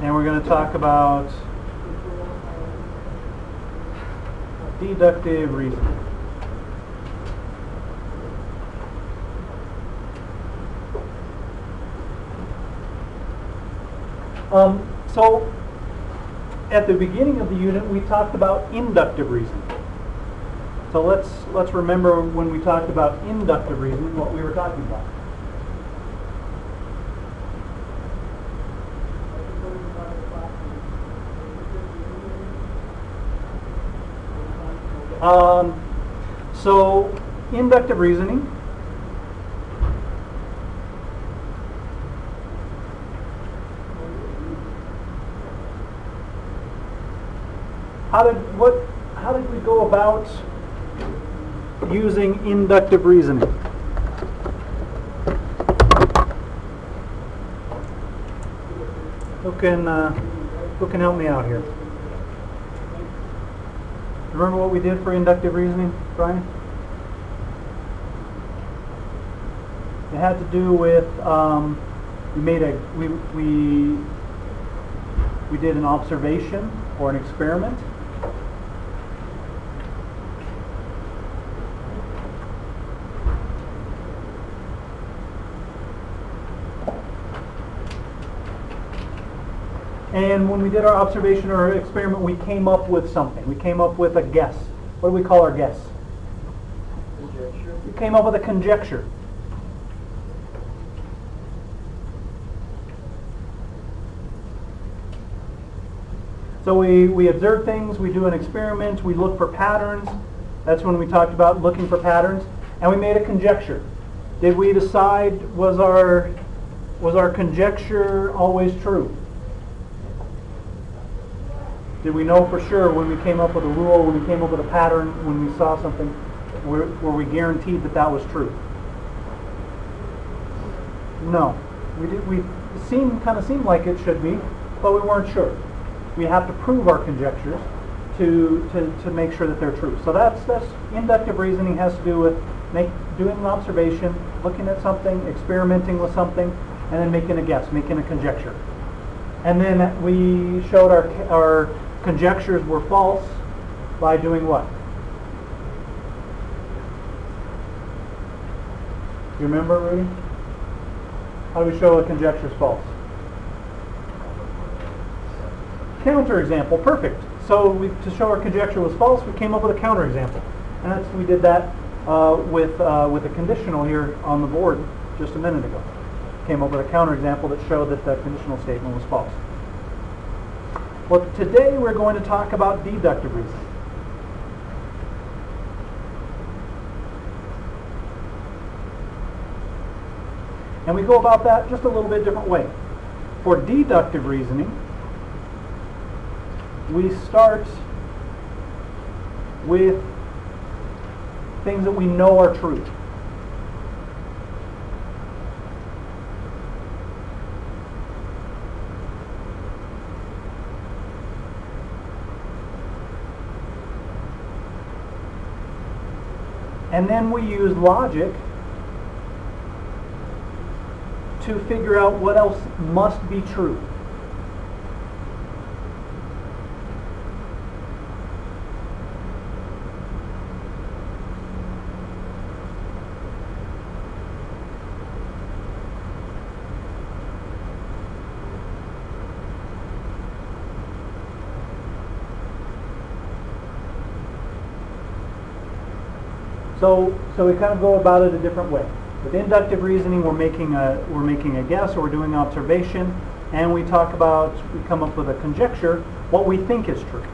And we're going to talk about deductive reasoning. So at the beginning of the unit, we talked about inductive reasoning. So let's remember when we talked about inductive reasoning, what we were talking about. So inductive reasoning how did we go about using inductive reasoning? Who can help me out here? Remember what we did for inductive reasoning, Brian? It had to do with we did an observation or an experiment. And when we did our observation or experiment, we came up with something. We came up with a guess. What do we call our guess? Conjecture. We came up with a conjecture. So we observe things, we do an experiment, we look for patterns. That's when we talked about looking for patterns. And we made a conjecture. Did we decide, was our conjecture always true? Did we know for sure when we came up with a rule, when we came up with a pattern, when we saw something, were we guaranteed that that was true? No. It kind of seemed like it should be, but we weren't sure. We have to prove our conjectures to make sure that they're true. So that's inductive reasoning has to do with doing an observation, looking at something, experimenting with something, and then making a guess, making a conjecture. And then we showed our conjectures were false by doing what? You remember, Rudy? How do we show a conjecture is false? Counterexample, perfect. So to show our conjecture was false, we came up with a counterexample. And we did that with a conditional here on the board just a minute ago. Came up with a counterexample that showed that the conditional statement was false. Well, today we're going to talk about deductive reasoning. And we go about that just a little bit different way. For deductive reasoning, we start with things that we know are true. And then we use logic to figure out what else must be true. So we kind of go about it a different way. With inductive reasoning, we're making a guess, or we're doing observation, and we come up with a conjecture, what we think is true.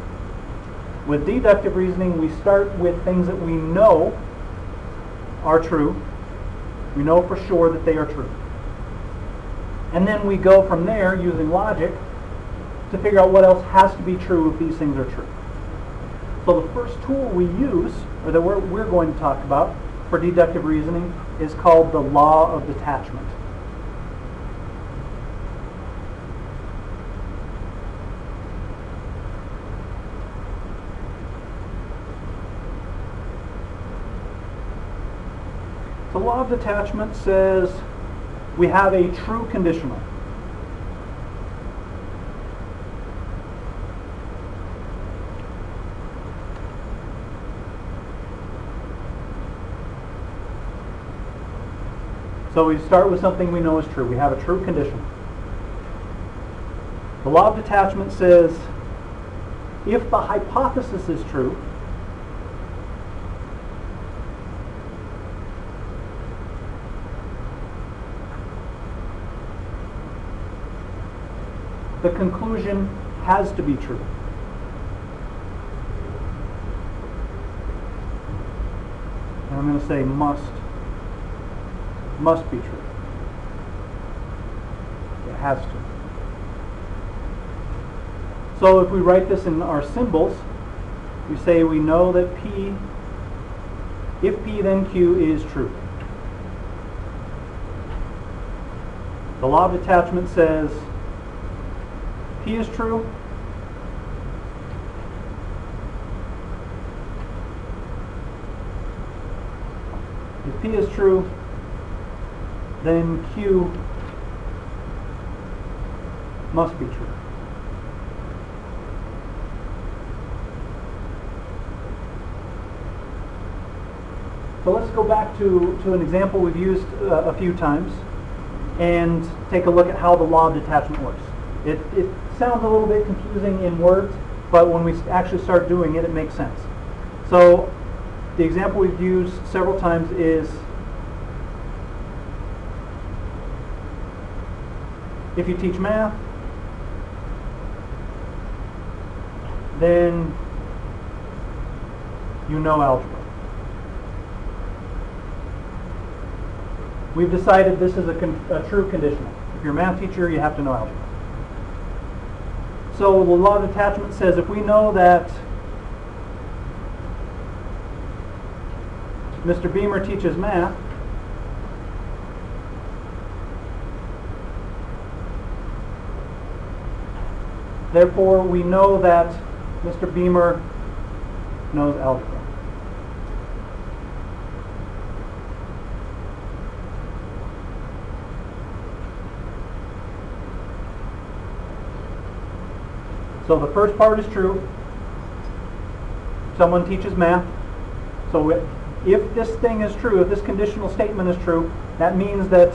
With deductive reasoning, we start with things that we know are true. We know for sure that they are true. And then we go from there using logic to figure out what else has to be true if these things are true. So the first tool we use, or that we're going to talk about for deductive reasoning, is called the law of detachment. The law of detachment says we have a true conditional. So we start with something we know is true. We have a true condition. The law of detachment says if the hypothesis is true, the conclusion has to be true. And I'm going to say must be true. It has to. So if we write this in our symbols, we say we know that P, if P then Q is true. The law of detachment says P is true, if P is true, then Q must be true. So let's go back to an example we've used a few times and take a look at how the law of detachment works. It sounds a little bit confusing in words, but when we actually start doing it, it makes sense. So the example we've used several times is if you teach math, then you know algebra. We've decided this is a true conditional. If you're a math teacher, you have to know algebra. So the law of detachment says if we know that Mr. Beamer teaches math, therefore we know that Mr. Beamer knows algebra. So the first part is true. Someone teaches math. So if this thing is true, if this conditional statement is true, that means that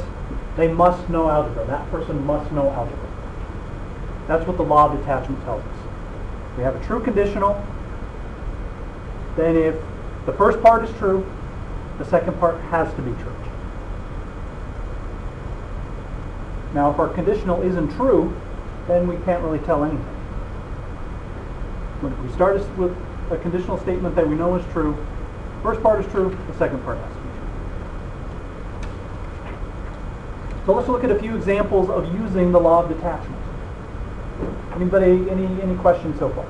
they must know algebra. That person must know algebra. That's what the law of detachment tells us. We have a true conditional. Then if the first part is true, the second part has to be true. Now if our conditional isn't true, then we can't really tell anything. When we start with a conditional statement that we know is true, the first part is true, the second part has to be true. So let's look at a few examples of using the law of detachment. Anybody, any questions so far?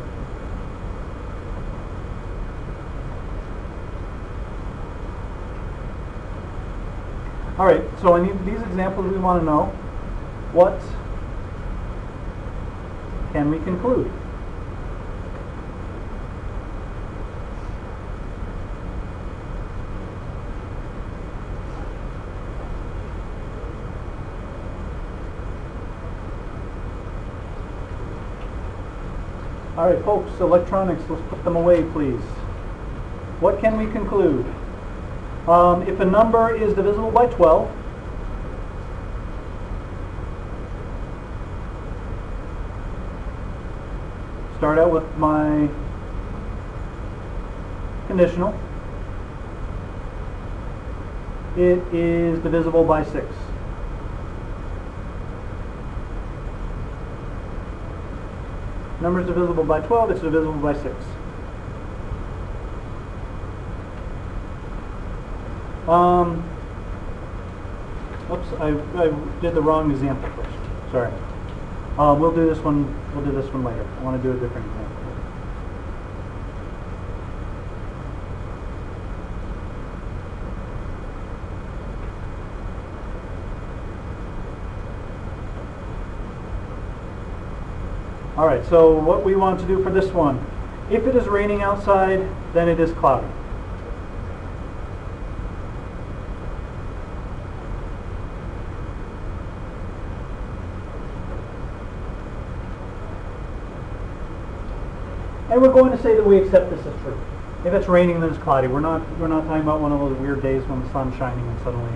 All right, so in these examples we want to know what can we conclude? All right, folks, electronics, let's put them away, please. What can we conclude? If a number is divisible by 12, start out with my conditional. It is divisible by 6. Number is divisible by 12, it's divisible by 6. Oops, I did the wrong example first. Sorry. We'll do this one later. I want to do a different example. All right, so what we want to do for this one, if it is raining outside, then it is cloudy. And we're going to say that we accept this as true. If it's raining, then it's cloudy. We're not talking about one of those weird days when the sun's shining and suddenly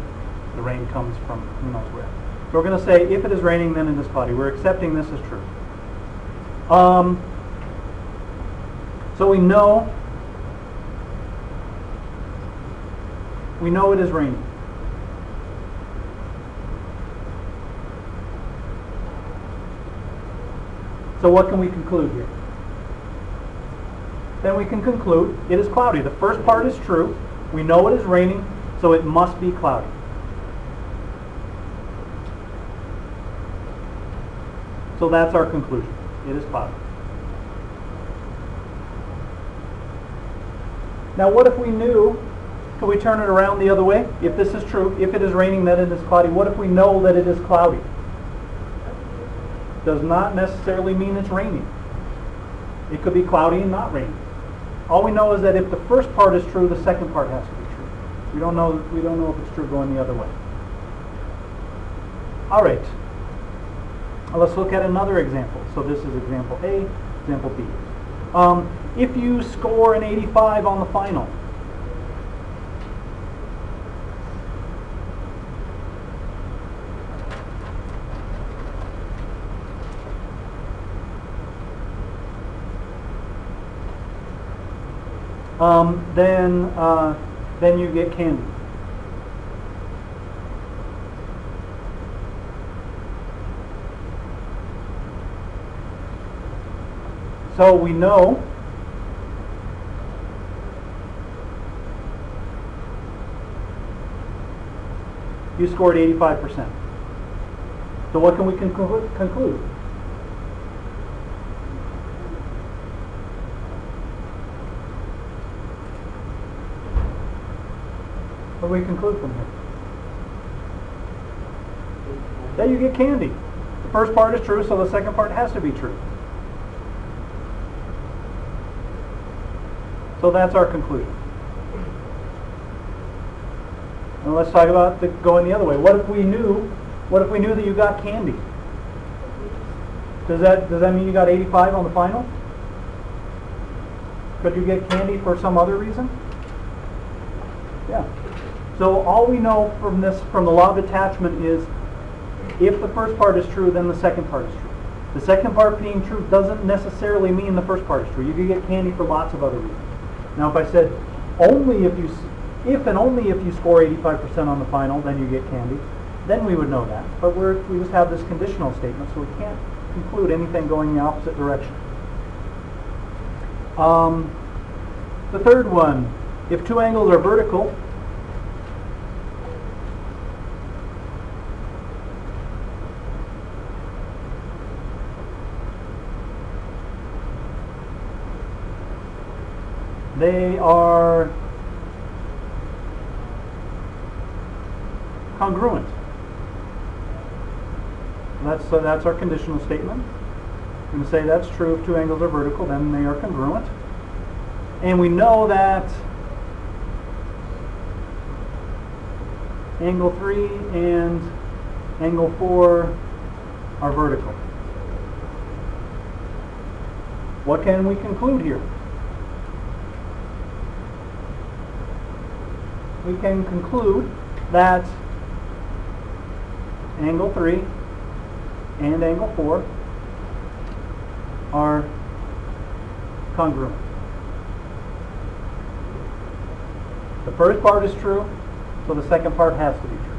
The rain comes from who knows where. So we're going to say, if it is raining, then it is cloudy. We're accepting this as true. So we know it is raining. So what can we conclude here? Then we can conclude it is cloudy. The first part is true. We know it is raining, so it must be cloudy. So that's our conclusion. It is cloudy. Now what if we knew, could we turn it around the other way? If this is true, if it is raining, then it is cloudy. What if we know that it is cloudy? Does not necessarily mean it's raining. It could be cloudy and not raining. All we know is that if the first part is true, the second part has to be true. We don't know if it's true going the other way. All right. Let's look at another example. So this is example A, example B. If you score an 85 on the final, then you get candy. So we know you scored 85%. So what can we conclude? What do we conclude from here? That you get candy. The first part is true, so the second part has to be true. So that's our conclusion. Now let's talk about going the other way. What if we knew that you got candy? Does that mean you got 85 on the final? Could you get candy for some other reason? Yeah. So all we know from the law of detachment is if the first part is true, then the second part is true. The second part being true doesn't necessarily mean the first part is true. You can get candy for lots of other reasons. Now if I said if and only if you score 85% on the final, then you get candy, then we would know that. But we just have this conditional statement, so we can't conclude anything going the opposite direction. The third one, if two angles are vertical, they are congruent. That's our conditional statement. I'm going to say that's true if two angles are vertical, then they are congruent. And we know that angle 3 and angle 4 are vertical. What can we conclude here? We can conclude that angle 3 and angle 4 are congruent. The first part is true, so the second part has to be true.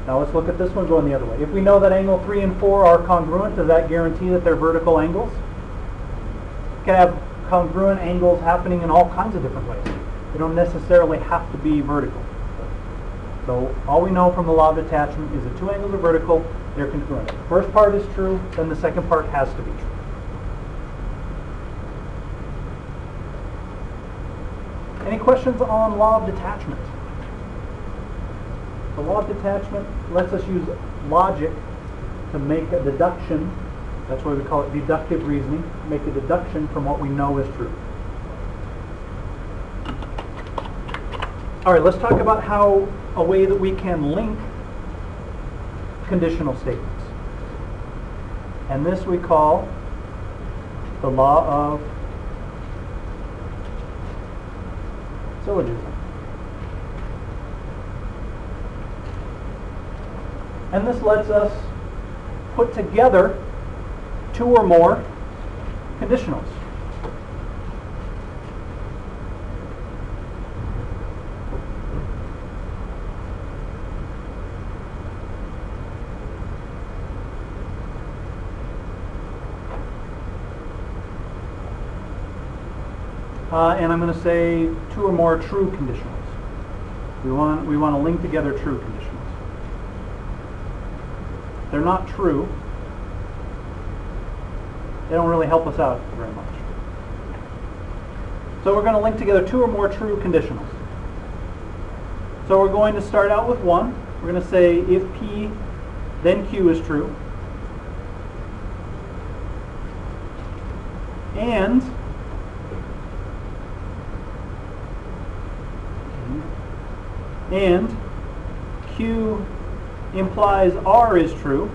Now let's look at this one going the other way. If we know that angle 3 and 4 are congruent, does that guarantee that they're vertical angles? You can have congruent angles happening in all kinds of different ways. They don't necessarily have to be vertical. So all we know from the law of detachment is that two angles are vertical, they're congruent. The first part is true, then the second part has to be true. Any questions on law of detachment? The law of detachment lets us use logic to make a deduction. That's why we call it deductive reasoning. Make a deduction from what we know is true. All right, let's talk about a way that we can link conditional statements. And this we call the law of syllogism. And this lets us put together two or more conditionals. And I'm going to say two or more true conditionals. We want to link together true conditionals. If they're not true, they don't really help us out very much. So we're going to link together two or more true conditionals. So we're going to start out with one. We're going to say if P then Q is true, and Q implies R is true,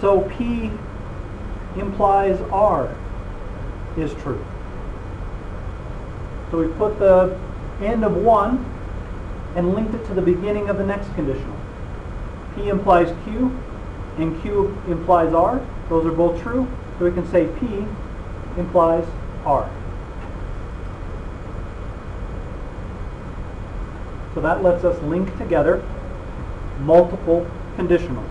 so P implies R is true. So we put the end of one and linked it to the beginning of the next conditional. P implies Q and Q implies R. Those are both true. So we can say P implies R. So that lets us link together multiple conditionals.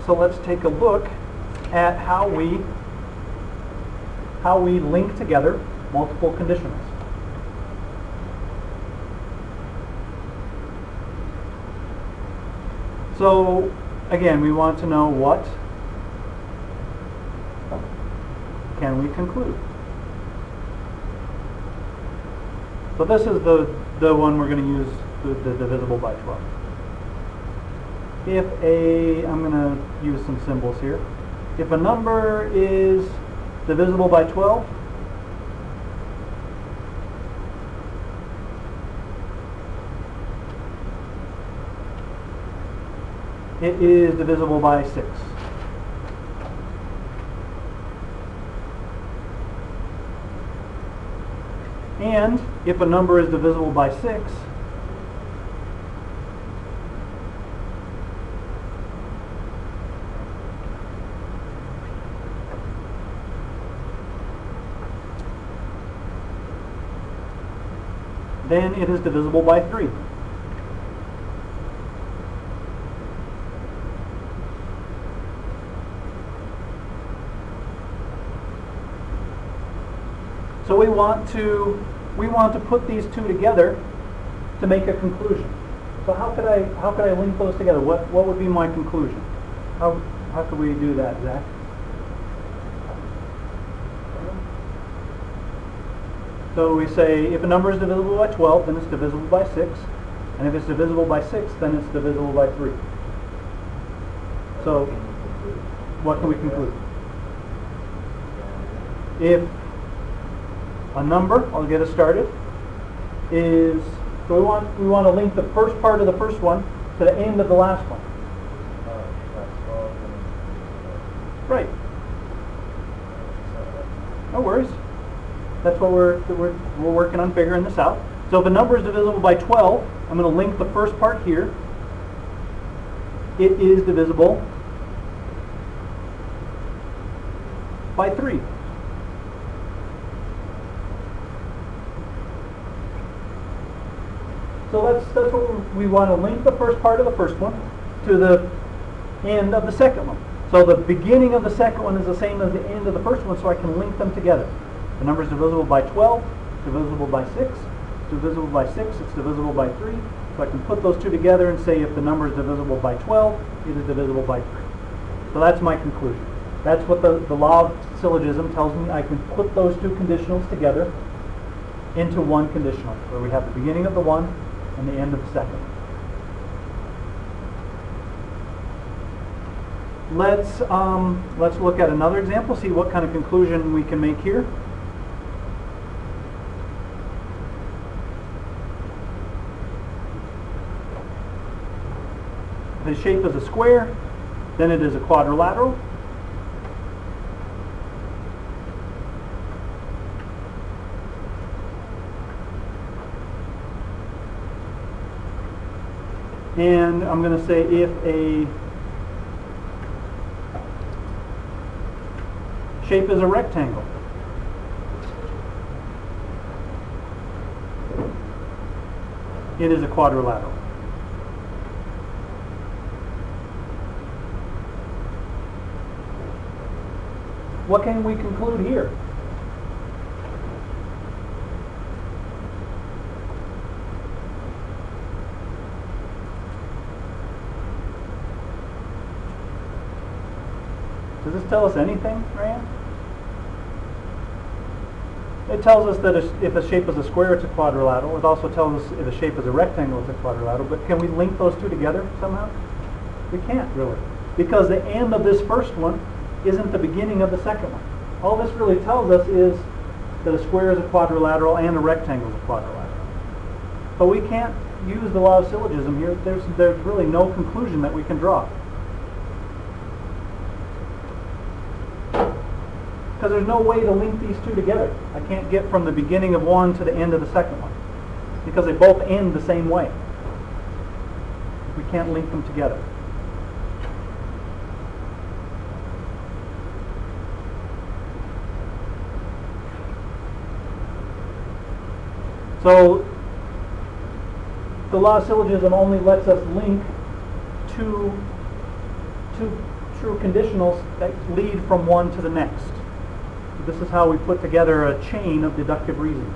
So let's take a look at how we link together multiple conditionals. So again, we want to know what can we conclude. So this is the one we're going to use, the divisible by 12. I'm going to use some symbols here. If a number is divisible by 12, it is divisible by 6. And if a number is divisible by 6, then it is divisible by 3. So we want to put these two together to make a conclusion. So how could I link those together? What would be my conclusion? How could we do that, Zach? So we say if a number is divisible by 12, then it's divisible by 6. And if it's divisible by 6, then it's divisible by 3. So what can we conclude? If a number, I'll get us started, is, so we want to link the first part of the first one to the end of the last one. Right. No worries. That's what we're working on figuring this out. So if a number is divisible by 12, I'm going to link the first part here. It is divisible by 3. So that's what we want to link the first part of the first one to the end of the second one. So the beginning of the second one is the same as the end of the first one, so I can link them together. The number is divisible by 12, it's divisible by 6, it's divisible by 6, it's divisible by 3. So I can put those two together and say if the number is divisible by 12, it is divisible by 3. So that's my conclusion. That's what the law of syllogism tells me. I can put those two conditionals together into one conditional, where we have the beginning of the one and the end of the second. Let's look at another example, see what kind of conclusion we can make here. The shape is a square, then it is a quadrilateral. And I'm going to say if a shape is a rectangle, it is a quadrilateral. What can we conclude here? Does this tell us anything, Ryan? It tells us that if a shape is a square, it's a quadrilateral. It also tells us if a shape is a rectangle, it's a quadrilateral. But can we link those two together somehow? We can't really, because the end of this first one isn't the beginning of the second one. All this really tells us is that a square is a quadrilateral and a rectangle is a quadrilateral. But we can't use the law of syllogism here. There's really no conclusion that we can draw. Because there's no way to link these two together. I can't get from the beginning of one to the end of the second one, because they both end the same way. We can't link them together. So the law of syllogism only lets us link two true conditionals that lead from one to the next. This is how we put together a chain of deductive reasoning.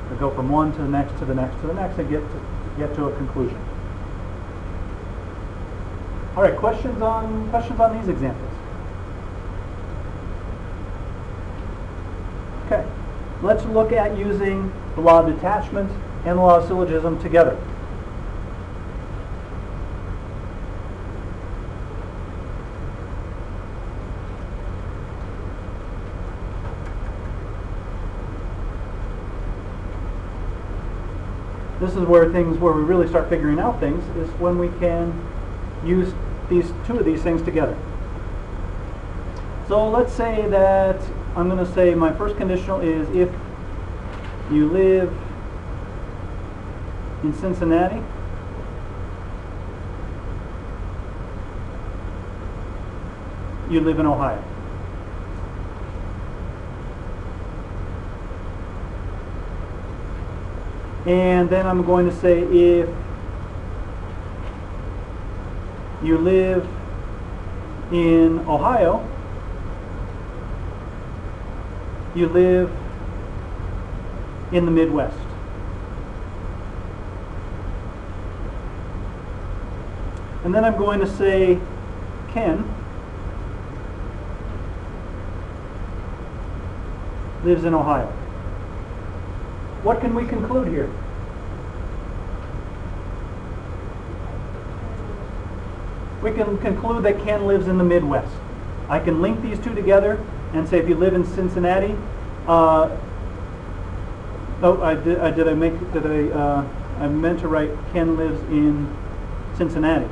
We go from one to the next to the next to the next and get to a conclusion. All right, questions on these examples? Okay, let's look at using the law of detachment and the law of syllogism together. This is where we really start figuring out things, is when we can use two of these things together. So let's say that I'm going to say my first conditional is if you live in Cincinnati, you live in Ohio. And then I'm going to say if you live in Ohio, you live in the Midwest. And then I'm going to say Ken lives in Ohio. What can we conclude here? We can conclude that Ken lives in the Midwest. I can link these two together and say if you live in Cincinnati, I meant to write Ken lives in Cincinnati.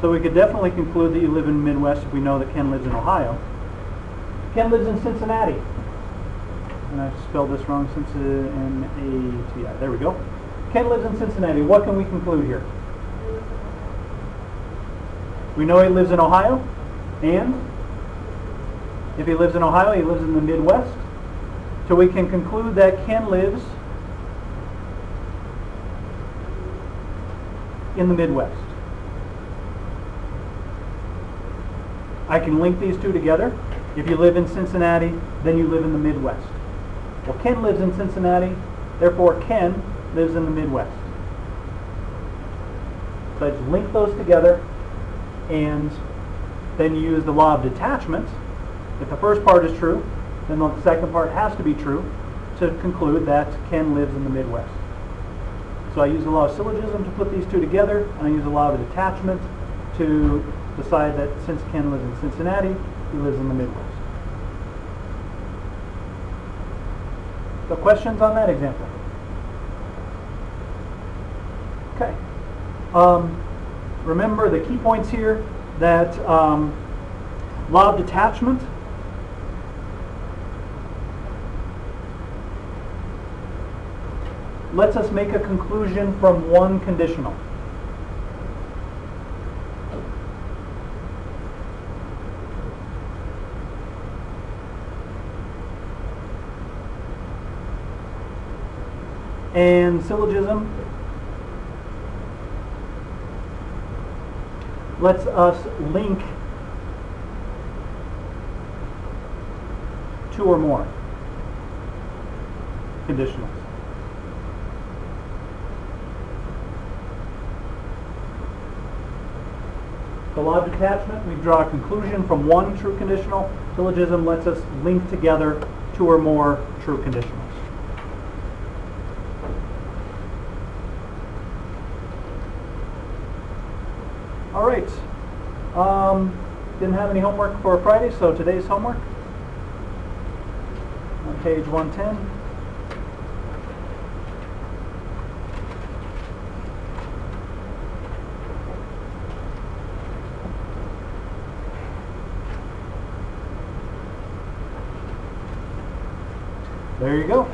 So we could definitely conclude that you live in the Midwest if we know that Ken lives in Ohio. Ken lives in Cincinnati. And I spelled this wrong, Cincinnati. There we go. Ken lives in Cincinnati. What can we conclude here? We know he lives in Ohio. And if he lives in Ohio, he lives in the Midwest. So we can conclude that Ken lives in the Midwest. I can link these two together. If you live in Cincinnati, then you live in the Midwest. Well, Ken lives in Cincinnati, therefore Ken lives in the Midwest. So I just link those together and then use the law of detachment. If the first part is true, then the second part has to be true to conclude that Ken lives in the Midwest. So I use the law of syllogism to put these two together, and I use the law of detachment to decide that since Ken lives in Cincinnati, he lives in the Midwest. So questions on that example? Okay. Remember the key points here, that law of detachment lets us make a conclusion from one conditional. And syllogism lets us link two or more conditionals. The law of detachment, we draw a conclusion from one true conditional. Syllogism lets us link together two or more true conditionals. All right. Didn't have any homework for Friday, so today's homework on page 110. There you go.